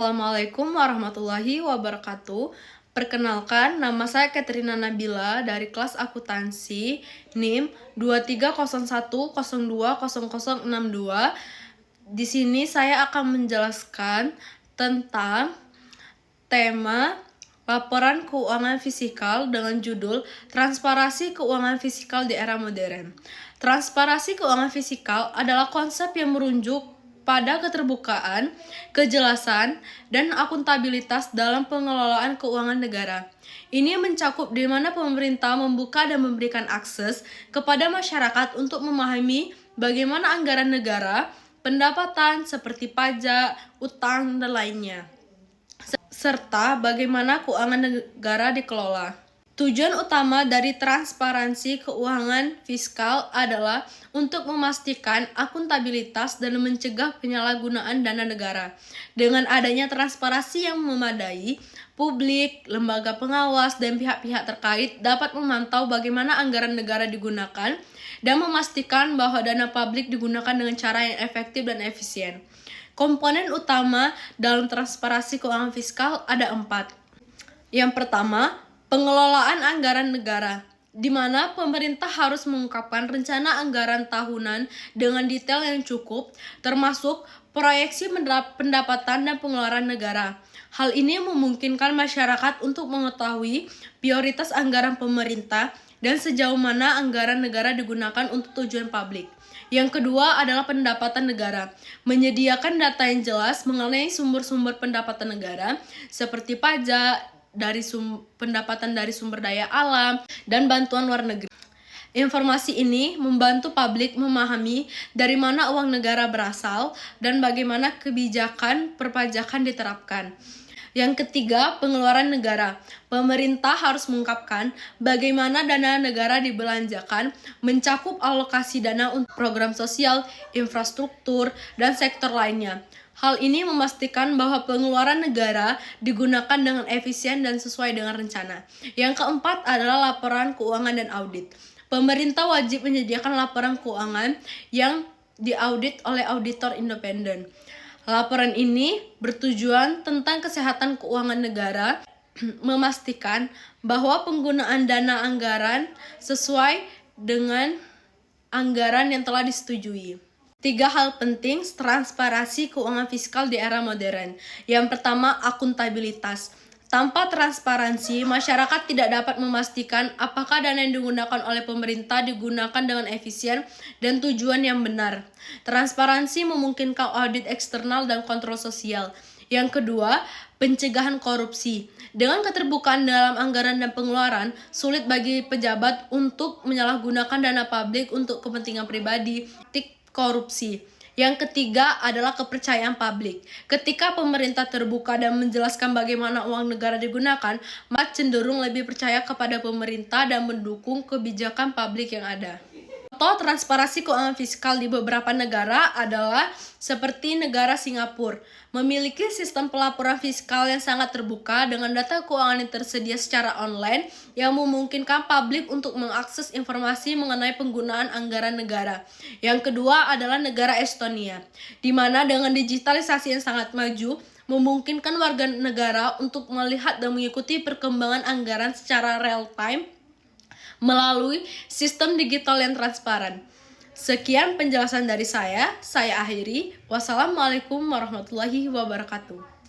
Assalamualaikum warahmatullahi wabarakatuh. Perkenalkan, nama saya Katrina Nabila dari kelas akuntansi NIM 2301020062. Di sini saya akan menjelaskan tentang tema laporan keuangan fiskal dengan judul Transparansi Keuangan Fiskal di Era Modern. Transparansi keuangan fiskal adalah konsep yang merujuk pada keterbukaan, kejelasan, dan akuntabilitas dalam pengelolaan keuangan negara. Ini mencakup di mana pemerintah membuka dan memberikan akses kepada masyarakat untuk memahami bagaimana anggaran negara, pendapatan seperti pajak, utang, dan lainnya, serta bagaimana keuangan negara dikelola. Tujuan utama dari transparansi keuangan fiskal adalah untuk memastikan akuntabilitas dan mencegah penyalahgunaan dana negara. Dengan adanya transparansi yang memadai, publik, lembaga pengawas, dan pihak-pihak terkait dapat memantau bagaimana anggaran negara digunakan dan memastikan bahwa dana publik digunakan dengan cara yang efektif dan efisien. Komponen utama dalam transparansi keuangan fiskal ada 4. Yang pertama, pengelolaan anggaran negara, di mana pemerintah harus mengungkapkan rencana anggaran tahunan dengan detail yang cukup, termasuk proyeksi pendapatan dan pengeluaran negara. Hal ini memungkinkan masyarakat untuk mengetahui prioritas anggaran pemerintah dan sejauh mana anggaran negara digunakan untuk tujuan publik. Yang kedua adalah pendapatan negara, menyediakan data yang jelas mengenai sumber-sumber pendapatan negara seperti pajak, pendapatan dari sumber daya alam, dan bantuan luar negeri. Informasi ini membantu publik memahami dari mana uang negara berasal dan bagaimana kebijakan perpajakan diterapkan. Yang ketiga, pengeluaran negara. Pemerintah harus mengungkapkan bagaimana dana negara dibelanjakan, mencakup alokasi dana untuk program sosial, infrastruktur, dan sektor lainnya. Hal ini memastikan bahwa pengeluaran negara digunakan dengan efisien dan sesuai dengan rencana. Yang keempat adalah laporan keuangan dan audit. Pemerintah wajib menyediakan laporan keuangan yang diaudit oleh auditor independen. Laporan ini bertujuan tentang kesehatan keuangan negara, memastikan bahwa penggunaan dana anggaran sesuai dengan anggaran yang telah disetujui. 3 hal penting transparansi keuangan fiskal di era modern. Yang pertama, akuntabilitas. Tanpa transparansi, masyarakat tidak dapat memastikan apakah dana yang digunakan oleh pemerintah digunakan dengan efisien dan tujuan yang benar. Transparansi memungkinkan audit eksternal dan kontrol sosial. Yang kedua, pencegahan korupsi. Dengan keterbukaan dalam anggaran dan pengeluaran, sulit bagi pejabat untuk menyalahgunakan dana publik untuk kepentingan pribadi. Korupsi. Yang ketiga adalah kepercayaan publik. Ketika pemerintah terbuka dan menjelaskan bagaimana uang negara digunakan, maka cenderung lebih percaya kepada pemerintah dan mendukung kebijakan publik yang ada. Contoh transparansi keuangan fiskal di beberapa negara adalah seperti negara Singapura, memiliki sistem pelaporan fiskal yang sangat terbuka dengan data keuangan yang tersedia secara online yang memungkinkan publik untuk mengakses informasi mengenai penggunaan anggaran negara. Yang kedua adalah negara Estonia, di mana dengan digitalisasi yang sangat maju, memungkinkan warga negara untuk melihat dan mengikuti perkembangan anggaran secara real time melalui sistem digital yang transparan. Sekian penjelasan dari saya akhiri. Wassalamualaikum warahmatullahi wabarakatuh.